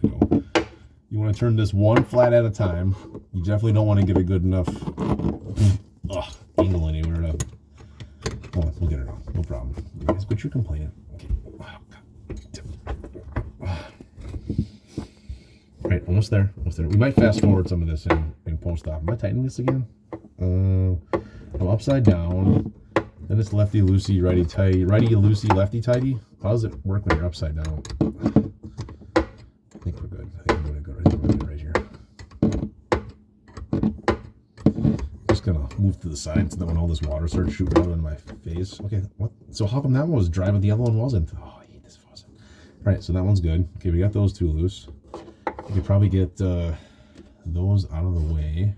you go. You want to turn this one flat at a time. You definitely don't want to get a good enough angle anywhere to. Oh, we'll get it on. No problem. Guys, but you're complaining. Okay. All right, almost there. Almost there. We might fast forward some of this in post-op. Am I tightening this again? I'm upside down. Then it's lefty loosey, righty tighty, righty loosey, lefty tighty. How does it work when you're upside down? I think we're good. I think we're good. I think we're good right here. Just gonna move to the side so that when all this water starts shooting out into my face. Okay, what? So how come that one was dry but the other one wasn't? Oh, I hate this faucet. All right, so that one's good. Okay, we got those two loose. You could probably get those out of the way.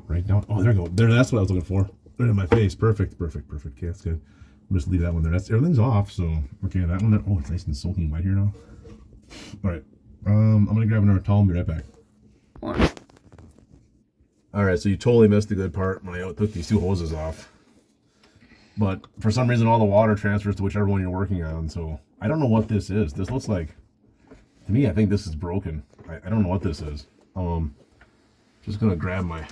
Right down. Oh, there we go. There, that's what I was looking for. Right in my face. Perfect. Okay, that's good. I'll just leave that one there. That's everything's off. So okay, that one there. Oh, it's nice and soaking wet here now. All right. I'm gonna grab another towel and be right back. All right. So you totally missed the good part when I took these two hoses off. But for some reason, all the water transfers to whichever one you're working on. So I don't know what this is. This looks like, to me, I think this is broken. I don't know what this is. Just gonna grab my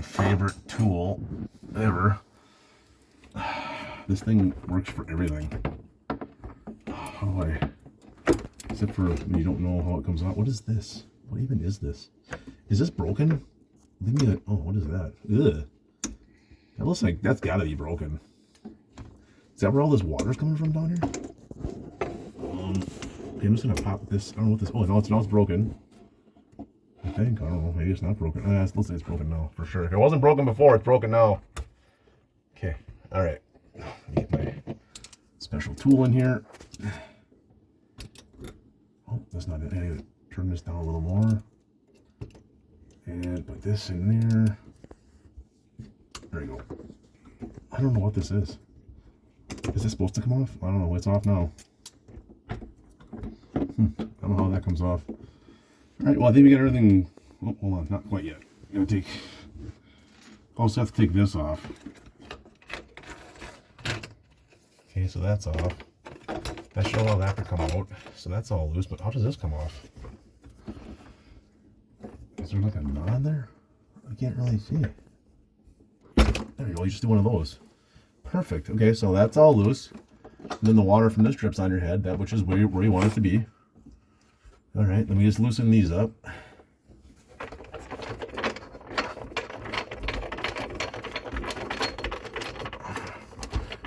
favorite tool ever. This thing works for everything. How do I? Except for when you don't know how it comes out. What is this? What even is this? Is this broken? Leave me a. Oh, what is that? Ugh. That looks like that's gotta be broken. Is that where all this water's coming from down here? Okay, I'm just gonna pop this. I don't know what this. Oh, no, it's broken. I think. I don't know. Maybe it's not broken. It looks like it's broken now for sure. If it wasn't broken before, it's broken now. Okay. All right. Let me get my special tool in here. Oh, that's not it. I need to turn this down a little more. And put this in there. There you go. I don't know what this is. Is this supposed to come off? I don't know. It's off now. I don't know how that comes off. All right, well, I think we got everything. Oh, hold on, not quite yet. I'm gonna take. Also have to take this off. Okay, so that's off. That should allow that to come out. So that's all loose, but how does this come off? Is there like a knot there? I can't really see. There you go, you just do one of those. Perfect. Okay, so that's all loose. And then the water from this drips on your head, that which is where you want it to be. All right, let me just loosen these up.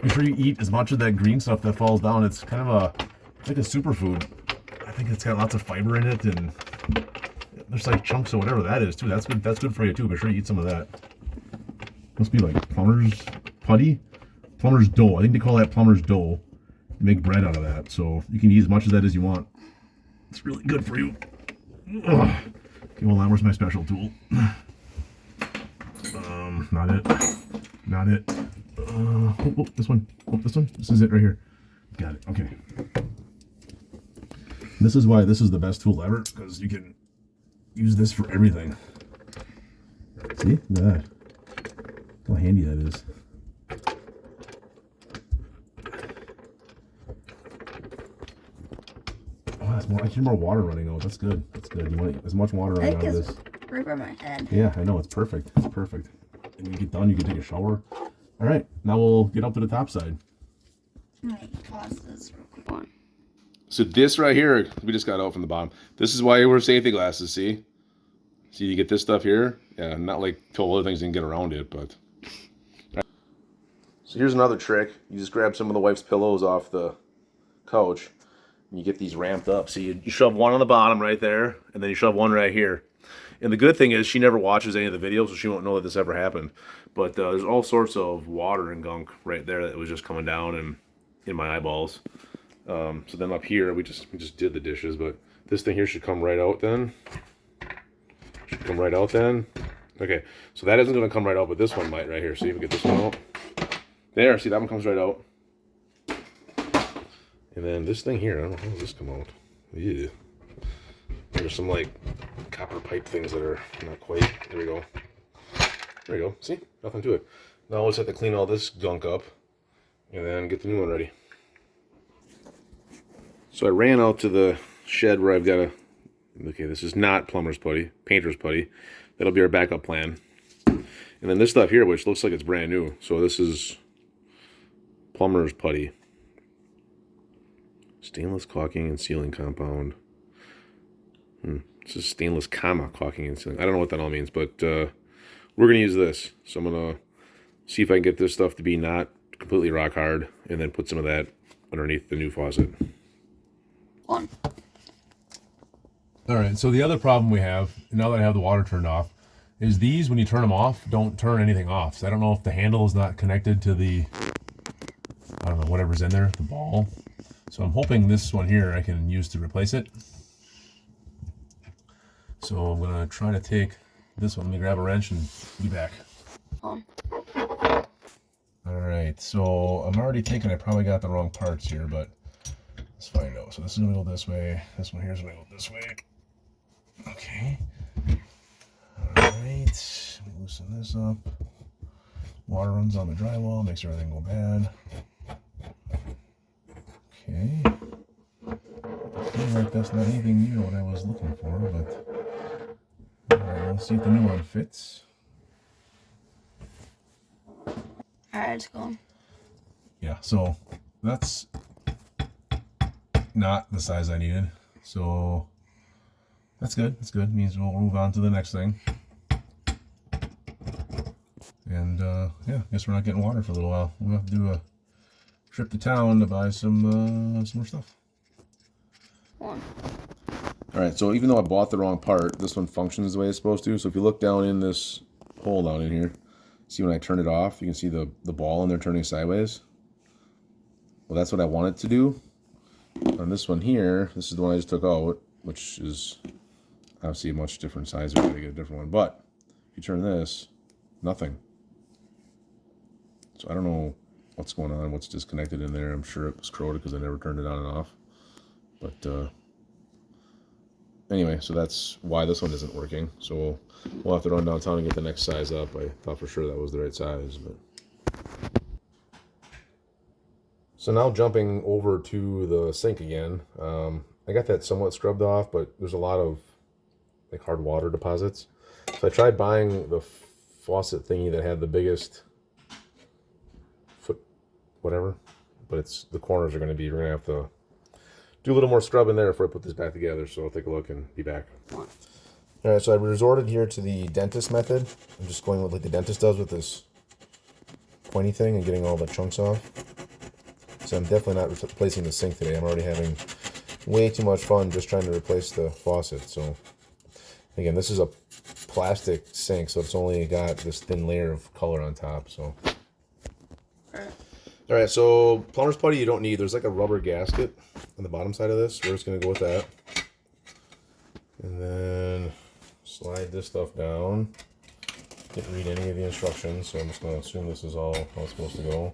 Make sure you eat as much of that green stuff that falls down. It's kind of it's like a superfood. I think it's got lots of fiber in it, and there's like chunks of whatever that is too. That's good. That's good for you too. Make sure you eat some of that. Must be like plumber's putty, plumber's dough. I think they call that plumber's dough. You make bread out of that, so you can eat as much of that as you want. It's really good for you. Ugh. Okay, hold on. Where's my special tool? Not it. Not it. This one. Oh, this one. This is it right here. Got it. Okay. This is why this is the best tool ever, because you can use this for everything. See? Look at that. Look how handy that is. More, I hear more water running out. That's good. That's good. You want as much water running out of this. Right by my head. Yeah, I know. It's perfect. It's perfect. And when you get done, you can take a shower. All right. Now we'll get up to the top side. Pause this real quick. So this right here, we just got out from the bottom. This is why you wear safety glasses, see? See, you get this stuff here. Yeah, not like couple other things you can get around it, but. Right. So here's another trick. You just grab some of the wife's pillows off the couch. You get these ramped up. So you shove one on the bottom right there, and then you shove one right here. And the good thing is she never watches any of the videos, so she won't know that this ever happened. But there's all sorts of water and gunk right there that was just coming down and in my eyeballs. So then up here, we just did the dishes, but this thing here should come right out then. Should come right out then. Okay, so that isn't going to come right out, but this one might right here. See if we get this one out. There, see that one comes right out. And then this thing here, I don't know, how does this come out? Yeah. There's some like copper pipe things that are not quite. There we go. There you go. See? Nothing to it. Now we'll just have to clean all this gunk up and then get the new one ready. So I ran out to the shed where I've got a, okay, this is not plumber's putty, painter's putty. That'll be our backup plan. And then this stuff here, which looks like it's brand new. So this is plumber's putty. Stainless caulking and sealing compound. This is stainless caulking and sealing. I don't know what that all means, but we're going to use this. So I'm going to see if I can get this stuff to be not completely rock hard, and then put some of that underneath the new faucet. On. All right, so the other problem we have, now that I have the water turned off, is these, when you turn them off, don't turn anything off. So I don't know if the handle is not connected to the, I don't know, whatever's in there, the ball. So I'm hoping this one here I can use to replace it. So I'm going to try to take this one. Let me grab a wrench and be back. On. All right, so I'm already thinking I probably got the wrong parts here, but let's find out. So this is going to go this way. This one here is going to go this way. Okay. All right. Let me loosen this up. Water runs on the drywall, makes everything go bad. Okay. I feel like that's not anything near what I was looking for, but all right, let's see if the new one fits. Alright, it's going. Yeah, so that's not the size I needed. So that's good. That's good. Means we'll move on to the next thing. And yeah, guess we're not getting water for a little while. We'll have to do a trip to town to buy some more stuff. On. All right, so even though I bought the wrong part, this one functions the way it's supposed to. So if you look down in this hole down in here, see when I turn it off, you can see the ball in there turning sideways. Well, that's what I want it to do. On this one here, this is the one I just took out, which is obviously a much different size. We're going to get a different one. But if you turn this, nothing. So I don't know what's going on, what's disconnected in there. I'm sure it was corroded because I never turned it on and off. But anyway, so that's why this one isn't working. So we'll have to run downtown and get the next size up. I thought for sure that was the right size, but. So now jumping over to the sink again. I got that somewhat scrubbed off, but there's a lot of like hard water deposits. So I tried buying the faucet thingy that had the biggest foot, whatever, but it's the corners are going to be. We're going to have to do a little more scrub in there before I put this back together. So I'll take a look and be back. All right, so I resorted here to the dentist method. I'm just going with like the dentist does with this pointy thing and getting all the chunks off. So I'm definitely not replacing the sink today. I'm already having way too much fun just trying to replace the faucet. So again, this is a plastic sink, so it's only got this thin layer of color on top. So all right, so plumber's putty you don't need. There's like a rubber gasket on the bottom side of this. We're just gonna go with that, and then slide this stuff down. Didn't read any of the instructions, so I'm just gonna assume this is all how it's supposed to go.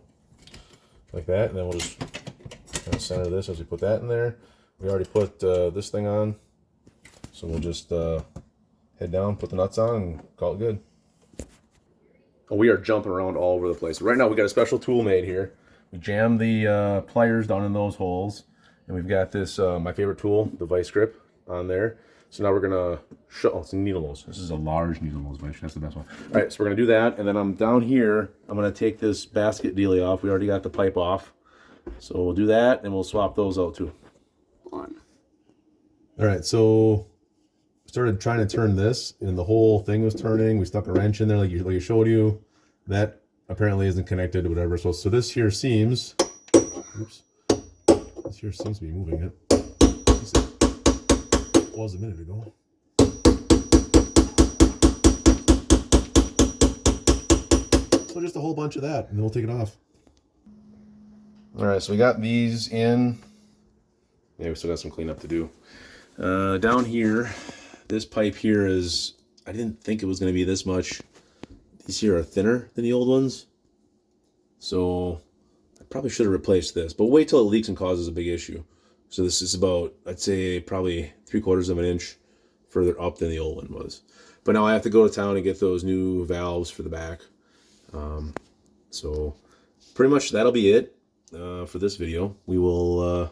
Like that, and then we'll just kind of center this as we put that in there. We already put this thing on, so we'll just head down, put the nuts on, and call it good. We are jumping around all over the place. Right now we got a special tool made here. We jammed the pliers down in those holes, and we've got this, my favorite tool, the vice grip, on there. So now we're gonna show, oh, it's a needle nose. This is a large needle nose vice. That's the best one. All right, so we're gonna do that, and then I'm down here. I'm gonna take this basket dealie off. We already got the pipe off, so we'll do that, and we'll swap those out too. On. All right, so started trying to turn this, and the whole thing was turning. We stuck a wrench in there, like you showed you. That apparently isn't connected to whatever. So this here seems, oops, this here seems to be moving it. Was a minute ago. So just a whole bunch of that, and then we'll take it off. All right, so we got these in. Yeah, we still got some cleanup to do. Down here, this pipe here is, I didn't think it was going to be this much. These here are thinner than the old ones. So I probably should have replaced this, but wait till it leaks and causes a big issue. So this is about, I'd say, probably 3/4 of an inch further up than the old one was. But now I have to go to town and get those new valves for the back. So pretty much that'll be it for this video. We'll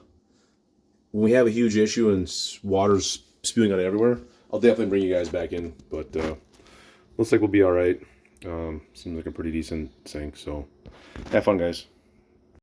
when we have a huge issue and water's spewing out everywhere, I'll definitely bring you guys back in. But looks like we'll be all right. Seems like a pretty decent sink. So have fun, guys.